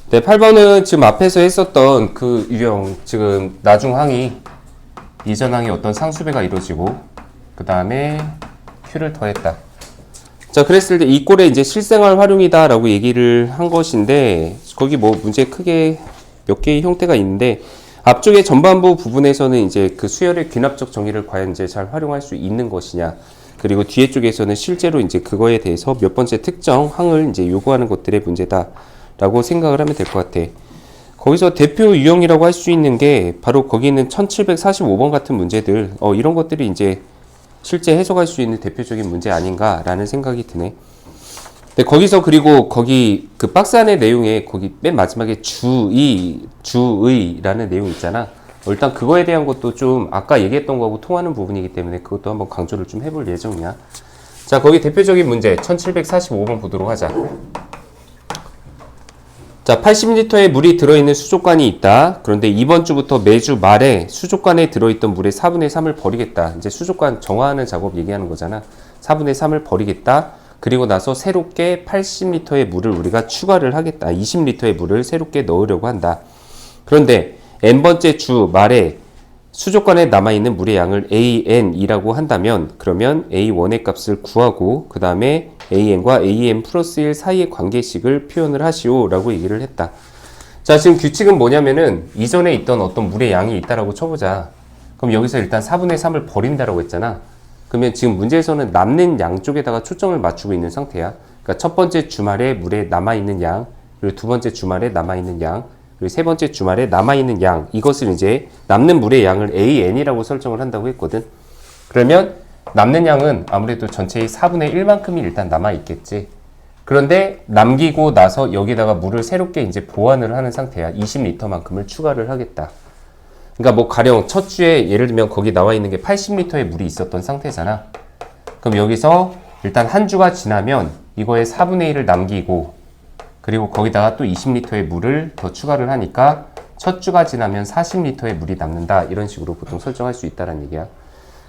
네, 8번은 지금 앞에서 했었던 그 유형, 지금 나중항이, 이전항이 어떤 상수배가 이루어지고, 그 다음에 Q를 더했다. 자, 그랬을 때 이 꼴에 이제 실생활 활용이다 라고 얘기를 한 것인데, 거기 뭐 문제 크게 몇 개의 형태가 있는데, 앞쪽에 전반부 부분에서는 이제 그 수열의 귀납적 정의를 과연 이제 잘 활용할 수 있는 것이냐, 그리고 뒤에 쪽에서는 실제로 이제 그거에 대해서 몇 번째 특정 항을 이제 요구하는 것들의 문제다 라고 생각을 하면 될 것 같아. 거기서 대표 유형이라고 할 수 있는 게 바로 거기 있는 1745번 같은 문제들, 이런 것들이 이제 실제 해석할 수 있는 대표적인 문제 아닌가라는 생각이 드네. 근데 거기서 그리고 거기 그 박스 안의 내용에 거기 맨 마지막에 주의라는 내용 있잖아. 일단 그거에 대한 것도 좀 아까 얘기했던 거하고 통하는 부분이기 때문에 그것도 한번 강조를 좀 해볼 예정이야. 자, 거기 대표적인 문제 1745번 보도록 하자. 자, 80리터의 물이 들어있는 수족관이 있다. 그런데 이번 주부터 매주 말에 수족관에 들어있던 물의 4분의 3을 버리겠다. 이제 수족관 정화하는 작업 얘기하는 거잖아. 4분의 3을 버리겠다. 그리고 나서 새롭게 80리터의 물을 우리가 추가를 하겠다. 20리터의 물을 새롭게 넣으려고 한다. 그런데 n번째 주 말에 수족관에 남아있는 물의 양을 AN이라고 한다면 그러면 A1의 값을 구하고 그 다음에 AN과 AN 플러스 1 사이의 관계식을 표현을 하시오 라고 얘기를 했다. 자, 지금 규칙은 뭐냐면은 이전에 있던 어떤 물의 양이 있다라고 쳐보자. 그럼 여기서 일단 4분의 3을 버린다라고 했잖아. 그러면 지금 문제에서는 남는 양 쪽에다가 초점을 맞추고 있는 상태야. 그러니까 첫 번째 주말에 물에 남아있는 양, 그리고 두 번째 주말에 남아있는 양, 그리고 세 번째 주말에 남아있는 양, 이것을 이제 남는 물의 양을 AN이라고 설정을 한다고 했거든. 그러면 남는 양은 아무래도 전체의 4분의 1만큼이 일단 남아있겠지. 그런데 남기고 나서 여기다가 물을 새롭게 이제 보완을 하는 상태야. 20리터만큼을 추가를 하겠다. 그러니까 뭐 가령 첫 주에 예를 들면 거기 나와 있는 게 80리터의 물이 있었던 상태잖아. 그럼 여기서 일단 한 주가 지나면 이거의 4분의 1을 남기고 그리고 거기다가 또 20리터의 물을 더 추가를 하니까 첫 주가 지나면 40리터의 물이 남는다. 이런 식으로 보통 설정할 수 있다는 얘기야.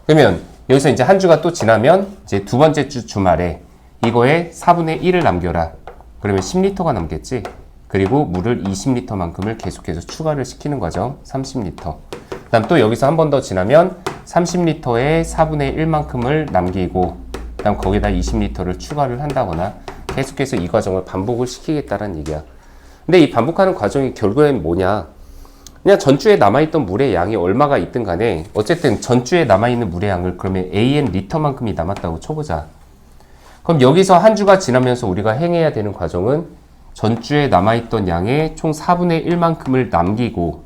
그러면 여기서 이제 한 주가 또 지나면 이제 두 번째 주 주말에 이거에 4분의 1을 남겨라. 그러면 10리터가 남겠지. 그리고 물을 20리터만큼을 계속해서 추가를 시키는 과정 30리터. 그 다음 또 여기서 한 번 더 지나면 30리터에 4분의 1만큼을 남기고 그 다음 거기다 20리터를 추가를 한다거나 계속해서 이 과정을 반복을 시키겠다는 얘기야. 근데 이 반복하는 과정이 결국엔 뭐냐? 그냥 전주에 남아있던 물의 양이 얼마가 있든 간에 어쨌든 전주에 남아있는 물의 양을 그러면 AN 리터만큼이 남았다고 쳐보자. 그럼 여기서 한 주가 지나면서 우리가 행해야 되는 과정은 전주에 남아있던 양의 총 4분의 1만큼을 남기고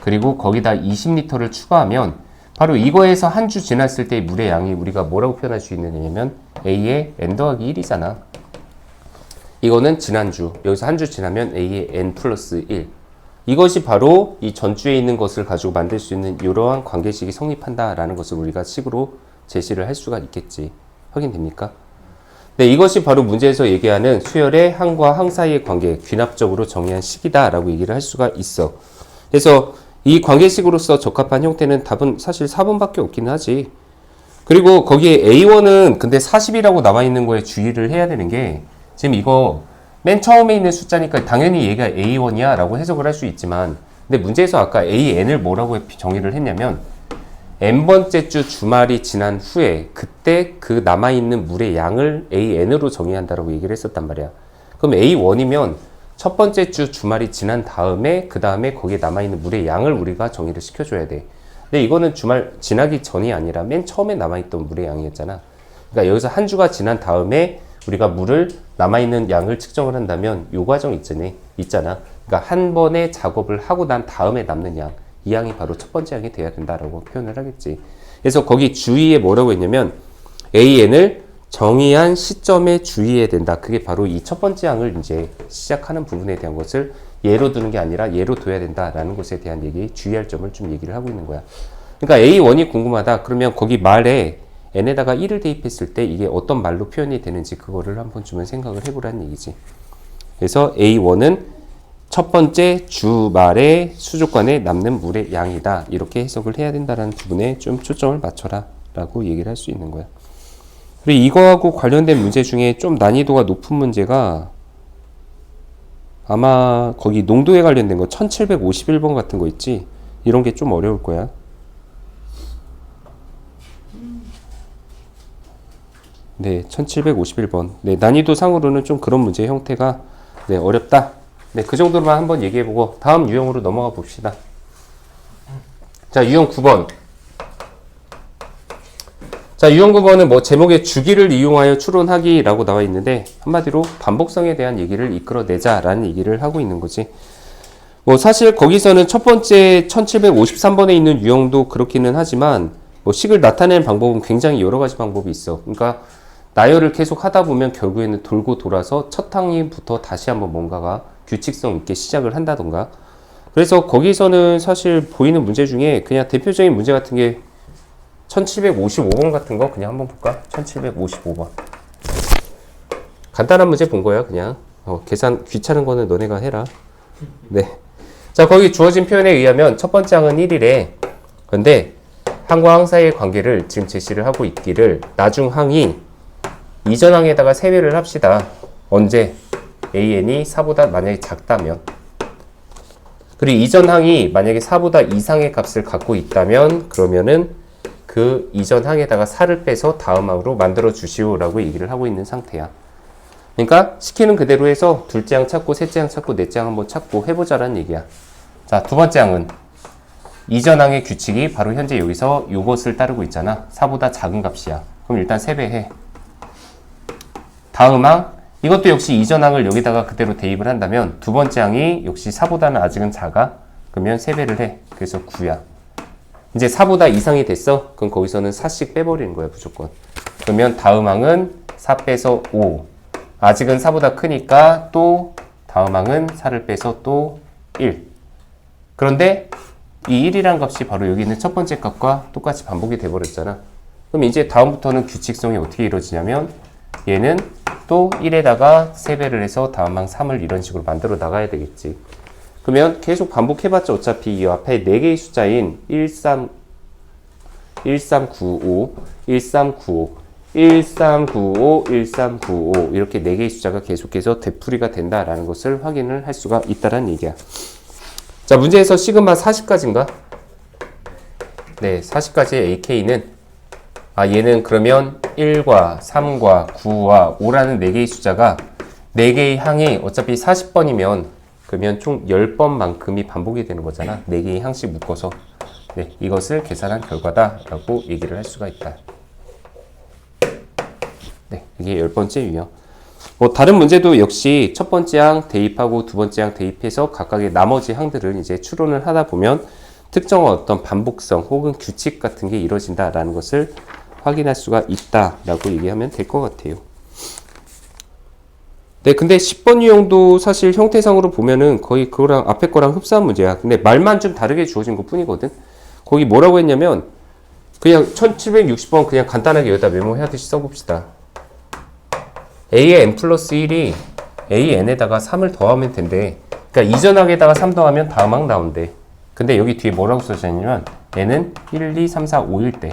그리고 거기다 20리터를 추가하면 바로 이거에서 한 주 지났을 때의 물의 양이 우리가 뭐라고 표현할 수 있느냐면 A의 N 더하기 1이잖아. 이거는 지난주. 여기서 한 주 지나면 A의 N 플러스 1. 이것이 바로 이 전주에 있는 것을 가지고 만들 수 있는 이러한 관계식이 성립한다라는 것을 우리가 식으로 제시를 할 수가 있겠지. 확인됩니까? 네, 이것이 바로 문제에서 얘기하는 수열의 항과 항 사이의 관계, 귀납적으로 정의한 식이다라고 얘기를 할 수가 있어. 그래서 이 관계식으로서 적합한 형태는 답은 사실 4번밖에 없긴 하지. 그리고 거기에 A1은 근데 40이라고 나와 있는 거에 주의를 해야 되는 게 지금 이거 맨 처음에 있는 숫자니까 당연히 얘가 A1이야 라고 해석을 할 수 있지만 근데 문제에서 아까 AN을 뭐라고 정의를 했냐면 n번째 주 주말이 지난 후에 그때 그 남아있는 물의 양을 AN으로 정의한다라고 얘기를 했었단 말이야. 그럼 A1이면 첫 번째 주 주말이 지난 다음에 그 다음에 거기에 남아있는 물의 양을 우리가 정의를 시켜줘야 돼. 근데 이거는 주말 지나기 전이 아니라 맨 처음에 남아있던 물의 양이었잖아. 그러니까 여기서 한 주가 지난 다음에 우리가 물을 남아있는 양을 측정을 한다면 요 과정 있잖아. 그러니까 한 번의 작업을 하고 난 다음에 남는 양, 이 양이 바로 첫 번째 양이 돼야 된다라고 표현을 하겠지. 그래서 거기 주의에 뭐라고 했냐면 AN을 정의한 시점에 주의해야 된다. 그게 바로 이 첫 번째 양을 이제 시작하는 부분에 대한 것을 예로 두는 게 아니라 예로 둬야 된다라는 것에 대한 얘기, 주의할 점을 좀 얘기를 하고 있는 거야. 그러니까 A1이 궁금하다. 그러면 거기 말에 n에다가 1을 대입했을 때 이게 어떤 말로 표현이 되는지 그거를 한 번쯤은 생각을 해보라는 얘기지. 그래서 A1은 첫 번째 주말에 수족관에 남는 물의 양이다. 이렇게 해석을 해야 된다는 부분에 좀 초점을 맞춰라 라고 얘기를 할 수 있는 거야. 그리고 이거하고 관련된 문제 중에 좀 난이도가 높은 문제가 아마 거기 농도에 관련된 거 1751번 같은 거 있지? 이런 게 좀 어려울 거야. 네, 1751번. 네, 난이도 상으로는 좀 그런 문제 형태가 네, 어렵다. 네, 그 정도로만 한번 얘기해보고 다음 유형으로 넘어가 봅시다. 자, 유형 9번. 자, 유형 9번은 뭐 제목에 주기를 이용하여 추론하기라고 나와 있는데 한마디로 반복성에 대한 얘기를 이끌어내자라는 얘기를 하고 있는 거지. 뭐 사실 거기서는 첫 번째 1753번에 있는 유형도 그렇기는 하지만 뭐 식을 나타내는 방법은 굉장히 여러 가지 방법이 있어. 그러니까 나열을 계속 하다 보면 결국에는 돌고 돌아서 첫 항이부터 다시 한번 뭔가가 규칙성 있게 시작을 한다던가. 그래서 거기서는 사실 보이는 문제 중에 그냥 대표적인 문제 같은 게 1755번 같은 거 그냥 한번 볼까? 1755번. 간단한 문제 본 거야, 그냥. 계산 귀찮은 거는 너네가 해라. 네. 자, 거기 주어진 표현에 의하면 첫 번째 항은 1이래. 근데 항과 항 사이의 관계를 지금 제시를 하고 있기를 나중 항이 이전 항에다가 세배를 합시다. 언제? AN이 4보다 만약에 작다면. 그리고 이전 항이 만약에 4보다 이상의 값을 갖고 있다면 그러면은 그 이전 항에다가 4를 빼서 다음 항으로 만들어 주시오 라고 얘기를 하고 있는 상태야. 그러니까 시키는 그대로 해서 둘째 항 찾고 셋째 항 찾고 넷째 항 한번 찾고 해보자라는 얘기야. 자, 두 번째 항은 이전 항의 규칙이 바로 현재 여기서 요것을 따르고 있잖아. 4보다 작은 값이야. 그럼 일단 세배해. 다음 항 이것도 역시 이전 항을 여기다가 그대로 대입을 한다면 두 번째 항이 역시 4보다는 아직은 작아. 그러면 세배를 해. 그래서 9야. 이제 4보다 이상이 됐어? 그럼 거기서는 4씩 빼버리는 거야, 무조건. 그러면 다음 항은 4 빼서 5. 아직은 4보다 크니까 또 다음 항은 4를 빼서 또 1. 그런데 이 1이란 값이 바로 여기 있는 첫 번째 값과 똑같이 반복이 돼버렸잖아. 그럼 이제 다음부터는 규칙성이 어떻게 이루어지냐면 얘는 또 1에다가 3배를 해서 다음 항 3을 이런 식으로 만들어 나가야 되겠지. 그러면 계속 반복해봤자 어차피 이 앞에 4개의 숫자인 1395, 1395, 1395, 1395 이렇게 4개의 숫자가 계속해서 되풀이가 된다라는 것을 확인을 할 수가 있다는 얘기야. 자, 문제에서 시그마 40까지인가? 네, 40까지의 AK는 얘는 그러면 1과 3과 9와 5라는 4개의 숫자가 4개의 항이 어차피 40번이면 그러면 총 10번만큼이 반복이 되는 거잖아. 4개의 항씩 묶어서. 네, 이것을 계산한 결과다라고 얘기를 할 수가 있다. 네, 이게 10번째 유형. 뭐 다른 문제도 역시 첫 번째 항 대입하고 두 번째 항 대입해서 각각의 나머지 항들을 이제 추론을 하다 보면 특정한 어떤 반복성 혹은 규칙 같은 게 이루어진다라는 것을 확인할 수가 있다라고 얘기하면 될 것 같아요. 네, 근데 10번 유형도 사실 형태상으로 보면은 거의 그거랑 앞에 거랑 흡사한 문제야. 근데 말만 좀 다르게 주어진 것 뿐이거든. 거기 뭐라고 했냐면 그냥 1760번 그냥 간단하게 여기다 메모하듯이 써봅시다. A의 n 플러스 1이 AN에다가 3을 더하면 된대. 그러니까 이전 항에다가 3 더하면 다음 항 나온대. 근데 여기 뒤에 뭐라고 써있냐면 n은 1, 2, 3, 4, 5일 때.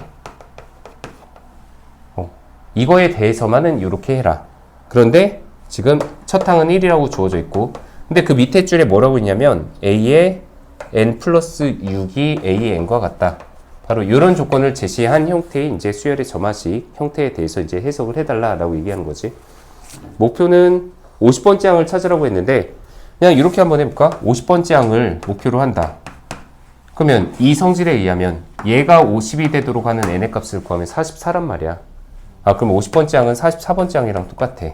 이거에 대해서만은 이렇게 해라. 그런데 지금 첫 항은 1이라고 주어져 있고 근데 그 밑에 줄에 뭐라고 있냐면 A의 n 플러스 6이 A의 n과 같다. 바로 이런 조건을 제시한 형태의 이제 수열의 점화식 형태에 대해서 이제 해석을 해달라라고 얘기하는 거지. 목표는 50번째 항을 찾으라고 했는데 그냥 이렇게 한번 해볼까? 50번째 항을 목표로 한다. 그러면 이 성질에 의하면 얘가 50이 되도록 하는 n의 값을 구하면 44란 말이야. 그럼 50번째 항은 44번째 항이랑 똑같아.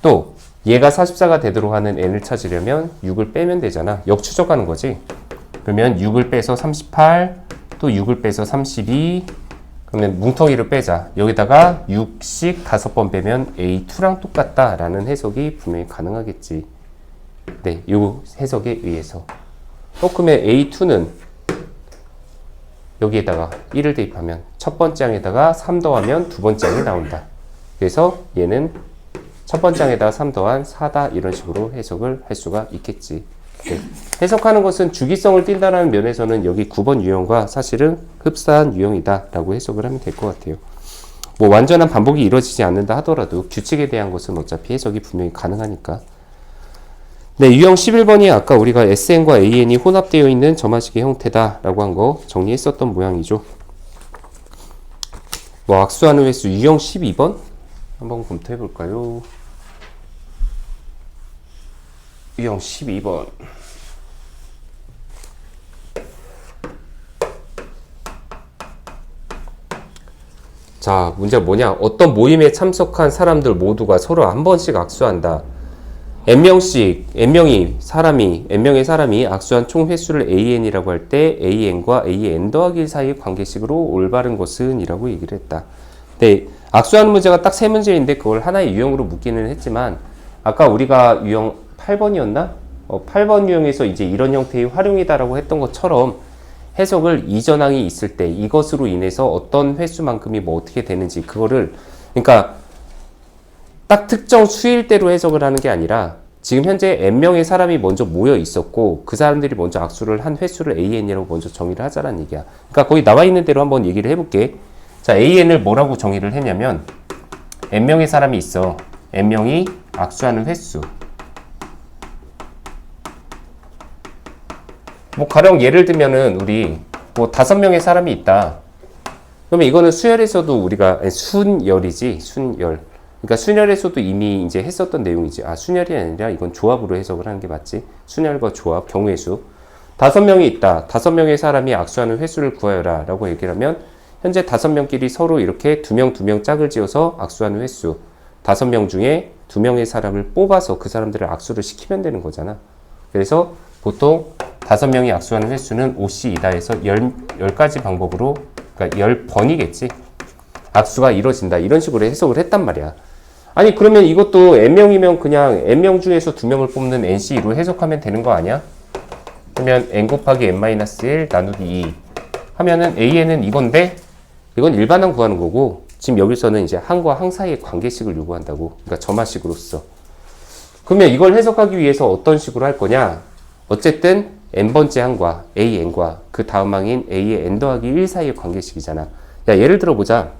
또 얘가 44가 되도록 하는 n을 찾으려면 6을 빼면 되잖아. 역추적하는 거지. 그러면 6을 빼서 38, 또 6을 빼서 32, 그러면 뭉텅이를 빼자. 여기다가 6씩 5번 빼면 A2랑 똑같다라는 해석이 분명히 가능하겠지. 네, 요 해석에 의해서. 그러면 A2는 여기에다가 1을 대입하면 첫 번째 항에다가 3 더하면 두 번째 항이 나온다. 그래서 얘는 첫 번째 항에다가 3 더한 4다 이런 식으로 해석을 할 수가 있겠지. 네. 해석하는 것은 주기성을 띈다는 면에서는 여기 9번 유형과 사실은 흡사한 유형이다라고 해석을 하면 될 것 같아요. 뭐 완전한 반복이 이루어지지 않는다 하더라도 규칙에 대한 것은 어차피 해석이 분명히 가능하니까. 네, 유형 11번이 아까 우리가 SN과 AN이 혼합되어 있는 점화식의 형태다라고 한 거 정리했었던 모양이죠. 뭐 악수하는 횟수 유형 12번 한번 검토해 볼까요? 유형 12번. 자, 문제가 뭐냐? 어떤 모임에 참석한 사람들 모두가 서로 한 번씩 악수한다. n명의 사람이 악수한 총 횟수를 an이라고 할 때 an과 an 더하기 1 사이의 관계식으로 올바른 것은 이라고 얘기를 했다. 네, 악수하는 문제가 딱 세 문제인데 그걸 하나의 유형으로 묶기는 했지만 아까 우리가 유형 8번이었나? 8번 유형에서 이제 이런 형태의 활용이다라고 했던 것처럼 해석을 이전항이 있을 때 이것으로 인해서 어떤 횟수만큼이 뭐 어떻게 되는지 그거를 그러니까 딱 특정 수일대로 해석을 하는 게 아니라 지금 현재 n명의 사람이 먼저 모여 있었고 그 사람들이 먼저 악수를 한 횟수를 an이라고 먼저 정의를 하자라는 얘기야. 그러니까 거기 나와 있는 대로 한번 얘기를 해볼게. 자, an을 뭐라고 정의를 했냐면 n명의 사람이 있어. n명이 악수하는 횟수. 뭐 가령 예를 들면은 우리 뭐 5명의 사람이 있다. 그러면 이거는 수열에서도 우리가 순열이지 순열. 그러니까 순열에서도 이미 이제 했었던 내용이지. 아, 순열이 아니라 이건 조합으로 해석을 하는 게 맞지. 순열과 조합, 경우의 수. 5명이 있다. 5명의 사람이 악수하는 횟수를 구하여라 라고 얘기를 하면 현재 5명끼리 서로 이렇게 2명 짝을 지어서 악수하는 횟수. 5명 중에 2명의 사람을 뽑아서 그 사람들을 악수를 시키면 되는 거잖아. 그래서 보통 5명이 악수하는 횟수는 5C이다 해서 10가지 방법으로, 그러니까 10번이겠지. 악수가 이루어진다. 이런 식으로 해석을 했단 말이야. 아니, 그러면 이것도 n명이면 그냥 n명 중에서 2명을 뽑는 NC로 해석하면 되는 거 아니야? 그러면 n 곱하기 n-1 나누기 2 하면은 AN은 이건데 이건 일반항 구하는 거고 지금 여기서는 이제 항과 항 사이의 관계식을 요구한다고. 그러니까 점화식으로서. 그러면 이걸 해석하기 위해서 어떤 식으로 할 거냐? 어쨌든 n번째 항과 AN과 그 다음 항인 A의 n 더하기 1 사이의 관계식이잖아. 야, 예를 들어 보자.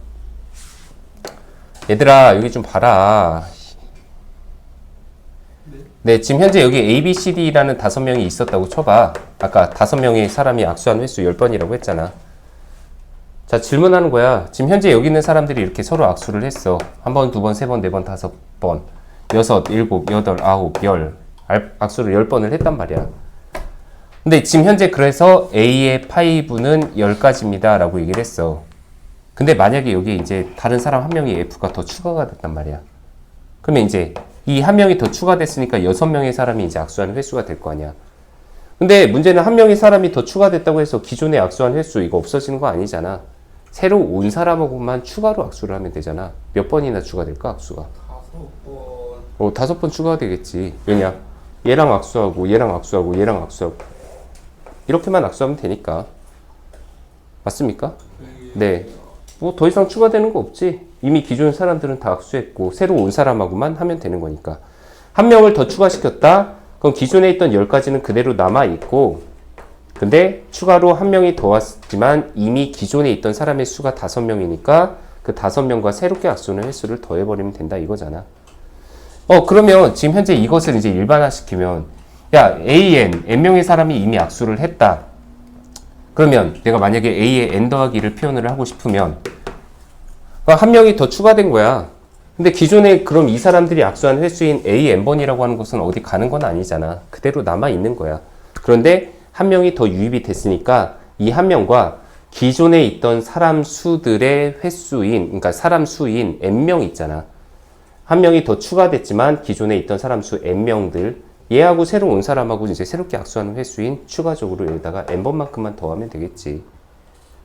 얘들아, 여기 좀 봐라. 네, 지금 현재 여기 A, B, C, D라는 5명이 있었다고 쳐봐. 아까 5명의 사람이 악수한 횟수 10번이라고 했잖아. 자, 질문하는 거야. 지금 현재 여기 있는 사람들이 이렇게 서로 악수를 했어. 1번, 2번, 3번, 4번, 5번, 6, 7, 8, 9, 10. 악수를 10번을 했단 말이야. 근데 지금 현재 그래서 A의 파이브는 10가지입니다. 라고 얘기를 했어. 근데 만약에 여기에 이제 다른 사람 한 명이 F가 더 추가가 됐단 말이야. 그러면 이제 이 한 명이 더 추가됐으니까 6명의 사람이 이제 악수하는 횟수가 될 거 아니야. 근데 문제는 한 명의 사람이 더 추가됐다고 해서 기존에 악수한 횟수 이거 없어지는 거 아니잖아. 새로 온 사람하고만 추가로 악수를 하면 되잖아. 몇 번이나 추가될까, 악수가? 5번. 5번 추가가 되겠지. 왜냐? 얘랑 악수하고 얘랑 악수하고 얘랑 악수하고 이렇게만 악수하면 되니까. 맞습니까? 네. 뭐 더 이상 추가되는 거 없지. 이미 기존 사람들은 다 악수했고 새로 온 사람하고만 하면 되는 거니까. 한 명을 더 추가시켰다. 그럼 기존에 있던 10가지는 그대로 남아있고 근데 추가로 한 명이 더 왔지만 이미 기존에 있던 사람의 수가 5명이니까 그 5명과 새롭게 악수하는 횟수를 더해버리면 된다 이거잖아. 그러면 지금 현재 이것을 이제 일반화시키면 야, n명의 사람이 이미 악수를 했다. 그러면 내가 만약에 A의 n 더하기를 표현을 하고 싶으면 한 명이 더 추가된 거야. 근데 기존에 그럼 이 사람들이 악수한 횟수인 A n번이라고 하는 것은 어디 가는 건 아니잖아. 그대로 남아있는 거야. 그런데 한 명이 더 유입이 됐으니까 이 한 명과 기존에 있던 사람 수들의 횟수인, 그러니까 사람 수인 n명 있잖아. 한 명이 더 추가됐지만 기존에 있던 사람 수 n명들 얘하고 새로 온 사람하고 이제 새롭게 악수하는 횟수인 추가적으로 여기다가 n번만큼만 더하면 되겠지.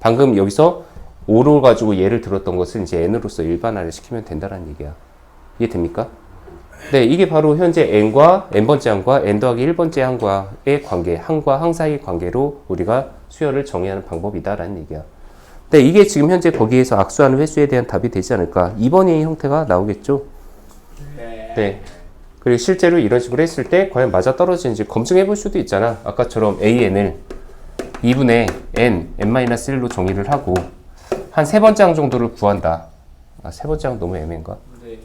방금 여기서 5로 가지고 예를 들었던 것을 이제 n으로서 일반화를 시키면 된다는 얘기야. 이해됩니까? 네, 이게 바로 현재 n과 n번째 항과 n 더하기 1번째 항과의 관계, 항과 항 사이의 관계로 우리가 수열을 정의하는 방법이다라는 얘기야. 네, 이게 지금 현재 거기에서 악수하는 횟수에 대한 답이 되지 않을까. 2번의 형태가 나오겠죠? 네. 그리고 실제로 이런 식으로 했을 때 과연 맞아떨어지는지 검증해 볼 수도 있잖아. 아까처럼 AN을 2분의 n-1로 정의를 하고 한 3번째 항 정도를 구한다. 아, 3번째 항 너무 애매한가? 네.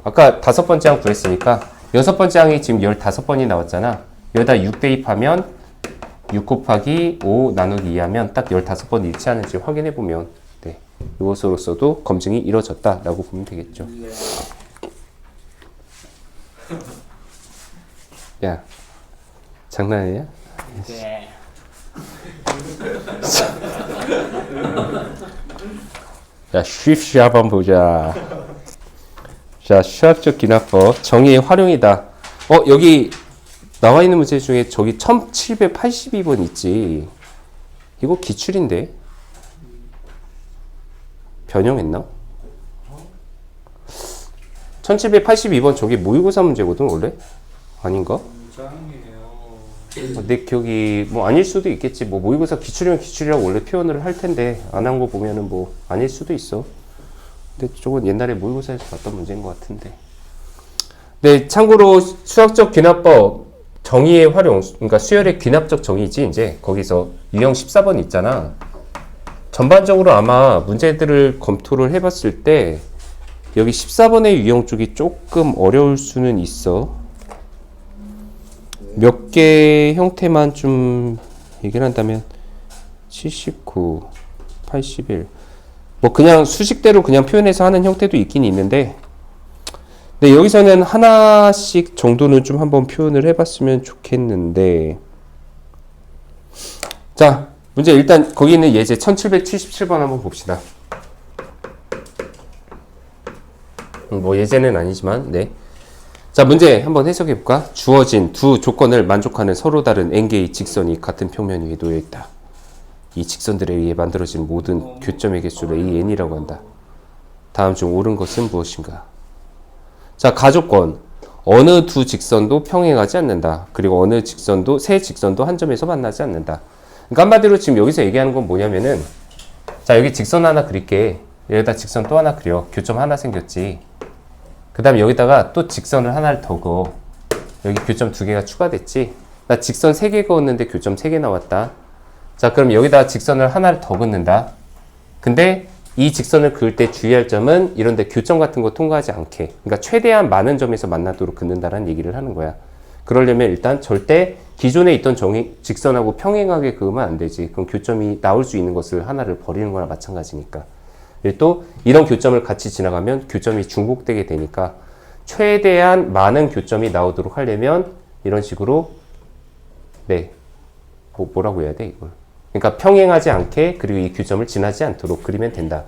아까 5번째 항 구했으니까 여섯 번째 항이 지금 15번이 나왔잖아. 여기다 6 대입하면 6 곱하기 5 나누기 2 하면 딱 15번 일치하는지 확인해 보면 네, 이것으로서도 검증이 이루어졌다라고 보면 되겠죠. 야, 장난이야? 네. 자, 쉽시 한번 보자. 자, 수학적 기납법 정의의 활용이다. 여기 나와 있는 문제 중에 저기 1782번 있지. 이거 기출인데 변형했나? 1782번 저기 모의고사 문제거든 원래? 아닌가? 내 기억이 뭐 아닐 수도 있겠지. 뭐 모의고사 기출이면 기출이라고 원래 표현을 할 텐데 안 한 거 보면은 뭐 아닐 수도 있어. 근데 저건 옛날에 모의고사에서 봤던 문제인 것 같은데. 네, 참고로 수학적 귀납법 정의의 활용, 그러니까 수열의 귀납적 정의지. 이제 거기서 유형 14번 있잖아. 전반적으로 아마 문제들을 검토를 해봤을 때 여기 14번의 유형 쪽이 조금 어려울 수는 있어. 몇 개 형태만 좀 얘기를 한다면 79, 81 뭐 그냥 수식대로 그냥 표현해서 하는 형태도 있긴 있는데 네, 여기서는 하나씩 정도는 좀 한번 표현을 해봤으면 좋겠는데 자, 문제 일단 거기 있는 예제 1777번 한번 봅시다. 뭐 예제는 아니지만 네. 자, 문제 한번 해석해 볼까? 주어진 두 조건을 만족하는 서로 다른 n개의 직선이 같은 평면 위에 놓여 있다. 이 직선들에 의해 만들어진 모든 교점의 개수를 AN이라고 한다. 다음 중 옳은 것은 무엇인가? 자, 가조건. 어느 두 직선도 평행하지 않는다. 그리고 어느 직선도, 세 직선도 한 점에서 만나지 않는다. 그러니까 한마디로 지금 여기서 얘기하는 건 뭐냐면은 자, 여기 직선 하나 그릴게. 여기다 직선 또 하나 그려. 교점 하나 생겼지. 그 다음에 여기다가 또 직선을 하나를 더 그어. 여기 교점 2개가 추가됐지. 나 직선 3개 그었는데 교점 3개 나왔다. 자, 그럼 여기다 직선을 하나를 더 긋는다. 근데 이 직선을 그을 때 주의할 점은 이런데 교점 같은 거 통과하지 않게. 그러니까 최대한 많은 점에서 만나도록 긋는다라는 얘기를 하는 거야. 그러려면 일단 절대 기존에 있던 직선하고 평행하게 그으면 안 되지. 그럼 교점이 나올 수 있는 것을 하나를 버리는 거나 마찬가지니까. 또 이런 교점을 같이 지나가면 교점이 중복되게 되니까 최대한 많은 교점이 나오도록 하려면 이런 식으로 네, 뭐라고 해야 돼 이걸? 그러니까 평행하지 않게 그리고 이 교점을 지나지 않도록 그리면 된다.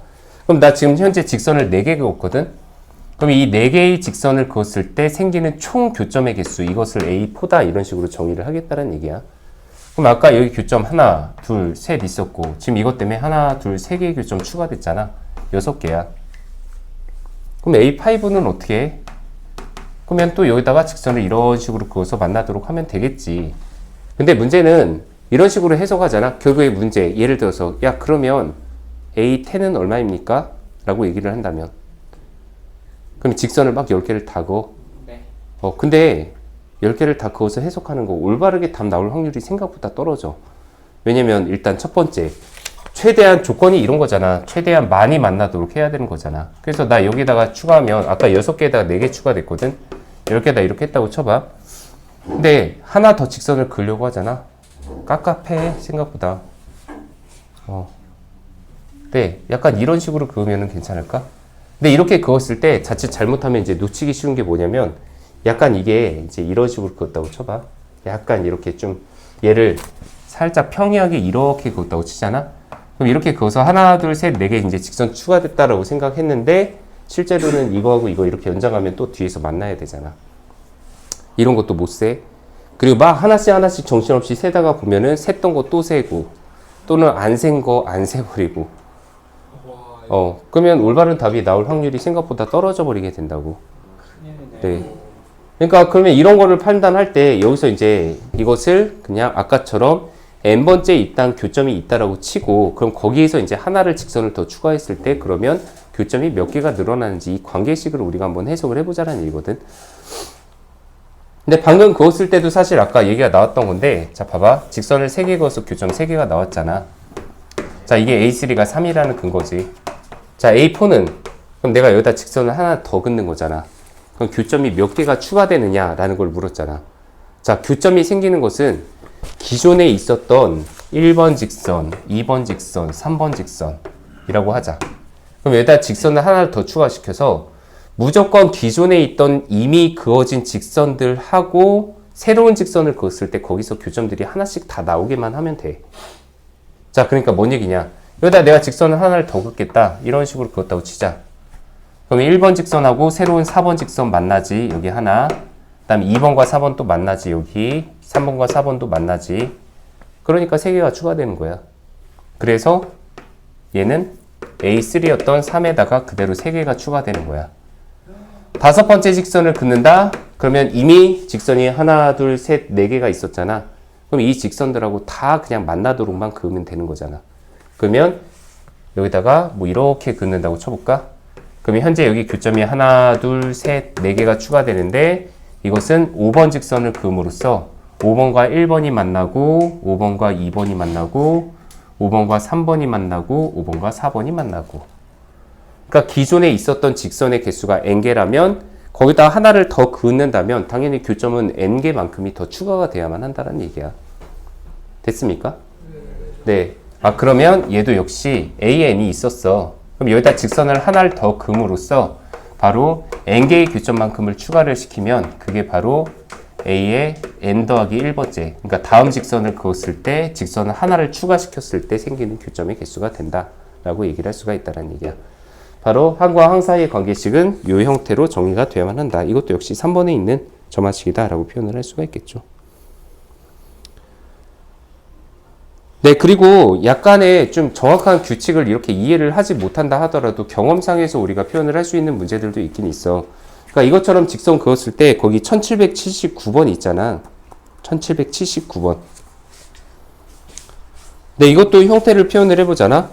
그럼 나 지금 현재 직선을 4개 그었거든? 그럼 이 4개의 직선을 그었을 때 생기는 총 교점의 개수 이것을 A4다 이런 식으로 정의를 하겠다는 얘기야. 그럼 아까 여기 교점 하나, 둘, 셋 있었고 지금 이것 때문에 하나, 둘, 세 개의 교점 추가됐잖아. 6개야. 그럼 A5는 어떻게 해? 그러면 또 여기다가 직선을 이런 식으로 그어서 만나도록 하면 되겠지. 근데 문제는 이런 식으로 해석하잖아. 결국에 문제, 예를 들어서 야 그러면 A10은 얼마입니까? 라고 얘기를 한다면 그럼 직선을 막 10개를 다 그어. 네. 근데 10개를 다 그어서 해석하는 거 올바르게 답 나올 확률이 생각보다 떨어져. 왜냐면 일단 첫 번째 최대한 조건이 이런 거잖아. 최대한 많이 만나도록 해야 되는 거잖아. 그래서 나 여기다가 추가하면 아까 6개에다가 4개 추가됐거든. 이렇게다 이렇게 했다고 쳐봐. 근데 하나 더 직선을 그으려고 하잖아. 깝깝해 생각보다. 네, 약간 이런 식으로 그으면 괜찮을까? 근데 이렇게 그었을 때 자칫 잘못하면 이제 놓치기 쉬운 게 뭐냐면 약간 이게 이제 이런 식으로 그었다고 쳐봐. 약간 이렇게 좀 얘를 살짝 평이하게 이렇게 그었다고 치잖아. 그럼 이렇게 그어서 하나, 둘, 셋, 4개 이제 직선 추가됐다라고 생각했는데 실제로는 이거하고 이거 이렇게 연장하면 또 뒤에서 만나야 되잖아. 이런 것도 못 세. 그리고 막 하나씩 정신없이 세다가 보면은 셌던 거 또 세고 또는 안 센 거 안 세버리고 그러면 올바른 답이 나올 확률이 생각보다 떨어져 버리게 된다고. 네. 그러니까 그러면 이런 거를 판단할 때 여기서 이제 이것을 그냥 아까처럼 n번째 입당 교점이 있다라고 치고 그럼 거기에서 이제 하나를 직선을 더 추가했을 때 그러면 교점이 몇 개가 늘어나는지 이 관계식을 우리가 한번 해석을 해보자는 얘기거든. 근데 방금 그었을 때도 사실 아까 얘기가 나왔던 건데 자 봐봐. 직선을 3개 그어서 교점 3개가 나왔잖아. 자 이게 A3가 3이라는 근거지. 자 A4는 그럼 내가 여기다 직선을 하나 더 긋는 거잖아. 그럼 교점이 몇 개가 추가되느냐라는 걸 물었잖아. 자, 교점이 생기는 것은 기존에 있었던 1번 직선, 2번 직선, 3번 직선이라고 하자. 그럼 여기다 직선을 하나를 더 추가시켜서 무조건 기존에 있던 이미 그어진 직선들하고 새로운 직선을 그었을 때 거기서 교점들이 하나씩 다 나오게만 하면 돼. 자, 그러니까 뭔 얘기냐. 여기다 내가 직선을 하나를 더 긋겠다. 이런 식으로 그었다고 치자. 그럼 1번 직선하고 새로운 4번 직선 만나지. 여기 하나. 그 다음에 2번과 4번 또 만나지. 여기 3번과 4번도 만나지. 그러니까 3개가 추가되는 거야. 그래서 얘는 A3였던 3에다가 그대로 3개가 추가되는 거야. 5번째 직선을 긋는다? 그러면 이미 직선이 하나, 둘, 셋, 4개가 있었잖아. 그럼 이 직선들하고 다 그냥 만나도록만 그으면 되는 거잖아. 그러면 여기다가 뭐 이렇게 긋는다고 쳐볼까? 그러면 현재 여기 교점이 하나, 둘, 셋, 4개가 추가되는데 이것은 5번 직선을 그음으로써 5번과 1번이 만나고 5번과 2번이 만나고 5번과 3번이 만나고 5번과 4번이 만나고. 그러니까 기존에 있었던 직선의 개수가 n개라면 거기다 하나를 더 긋는다면 당연히 교점은 n개만큼이 더 추가가 돼야만 한다는 얘기야. 됐습니까? 네. 아, 그러면 얘도 역시 an이 있었어. 그럼 여기다 직선을 하나를 더 그음으로써 바로 n개의 교점만큼을 추가를 시키면 그게 바로 a의 n 더하기 1번째. 그러니까 다음 직선을 그었을 때 직선을 하나를 추가시켰을 때 생기는 교점의 개수가 된다라고 얘기를 할 수가 있다는 얘기야. 바로 항과 항 사이의 관계식은 이 형태로 정의가 되어야만 한다. 이것도 역시 3번에 있는 점화식이다 라고 표현을 할 수가 있겠죠. 네, 그리고 약간의 좀 정확한 규칙을 이렇게 이해를 하지 못한다 하더라도 경험상에서 우리가 표현을 할 수 있는 문제들도 있긴 있어. 그러니까 이것처럼 직선 그었을 때 거기 1779번 있잖아. 1779번. 네, 이것도 형태를 표현을 해보잖아.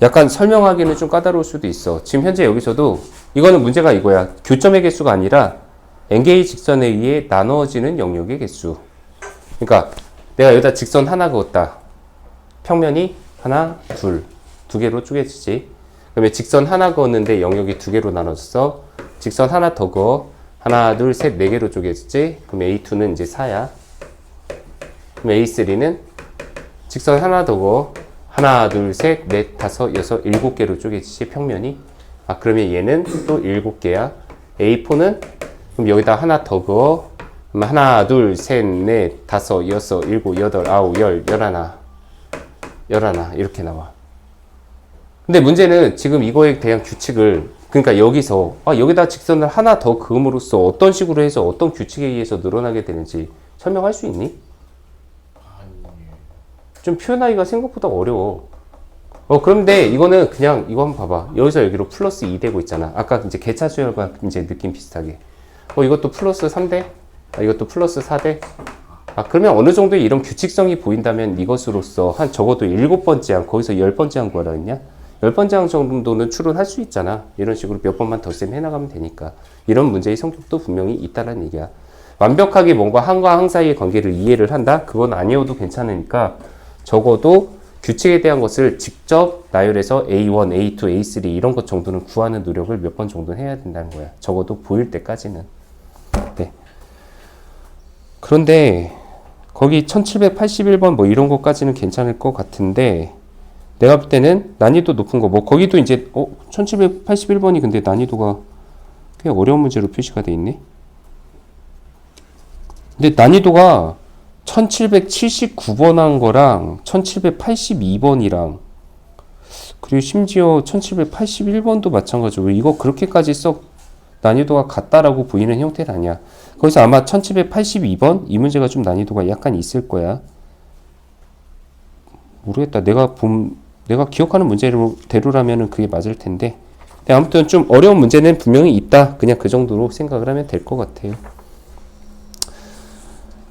약간 설명하기는 좀 까다로울 수도 있어. 지금 현재 여기서도 이거는 문제가 이거야. 교점의 개수가 아니라 n개의 직선에 의해 나누어지는 영역의 개수. 그러니까 내가 여기다 직선 하나 그었다. 평면이 하나, 둘, 2개로 쪼개지지. 그러면 직선 하나 그었는데 영역이 2개로 나눠졌어. 직선 하나 더 그어. 하나, 둘, 셋, 4개로 쪼개지지. 그럼 A2는 이제 4야. 그럼 A3는 직선 하나 더 그어. 하나, 둘, 셋, 넷, 다섯, 여섯, 7개로 쪼개지지, 평면이. 아, 그러면 얘는 또 7개야. A4는, 그럼 여기다 하나 더 그어. 그럼 하나, 둘, 셋, 넷, 다섯, 여섯, 7, 8, 9, 10, 11. 이렇게 나와. 근데 문제는 지금 이거에 대한 규칙을, 그러니까 여기서, 여기다 직선을 하나 더 그음으로써 어떤 식으로 해서 어떤 규칙에 의해서 늘어나게 되는지 설명할 수 있니? 좀 표현하기가 생각보다 어려워. 그런데 이거는 그냥 이거 한번 봐봐. 여기서 여기로 플러스 2 되고 있잖아. 아까 이제 개차 수열과 이제 느낌 비슷하게. 이것도 플러스 3대? 이것도 플러스 4대? 그러면 어느 정도의 이런 규칙성이 보인다면 이것으로서 한 적어도 7번째 항, 거기서 10번째 항 구하라 했냐? 10번째 항 정도는 추론할 수 있잖아. 이런 식으로 몇 번만 더 쌤 해나가면 되니까. 이런 문제의 성격도 분명히 있다는 얘기야. 완벽하게 뭔가 항과 항 사이의 관계를 이해를 한다? 그건 아니어도 괜찮으니까 적어도 규칙에 대한 것을 직접 나열해서 A1, A2, A3 이런 것 정도는 구하는 노력을 몇 번 정도는 해야 된다는 거야. 적어도 보일 때까지는. 네. 그런데 거기 1781번 뭐 이런 것까지는 괜찮을 것 같은데 내가 볼 때는 난이도 높은 거 뭐 거기도 이제 1781번이 근데 난이도가 꽤 어려운 문제로 표시가 돼 있네. 근데 난이도가 1779번 한 거랑 1782번이랑 그리고 심지어 1781번도 마찬가지고 이거 그렇게까지 썩 난이도가 같다라고 보이는 형태는 아니야. 거기서 아마 1782번 이 문제가 좀 난이도가 약간 있을 거야. 모르겠다. 내가 기억하는 문제대로라면은 그게 맞을 텐데. 근데 아무튼 좀 어려운 문제는 분명히 있다. 그냥 그 정도로 생각을 하면 될 것 같아요.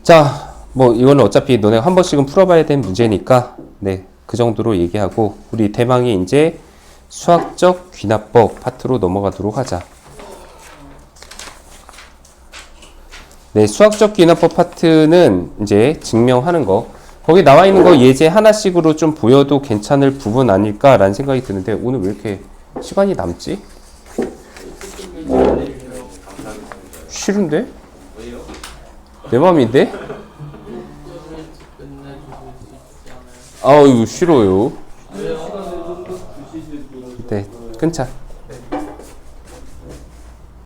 자, 뭐 이거는 어차피 너네가 한 번씩은 풀어봐야 되는 문제니까 네, 그 정도로 얘기하고 우리 대망의 이제 수학적 귀납법 파트로 넘어가도록 하자. 네, 수학적 귀납법 파트는 이제 증명하는 거. 거기 나와 있는 거 예제 하나씩으로 좀 보여도 괜찮을 부분 아닐까라는 생각이 드는데 오늘 왜 이렇게 시간이 남지? 싫은데? 내 맘인데? 아유 싫어요. 네, 끊자.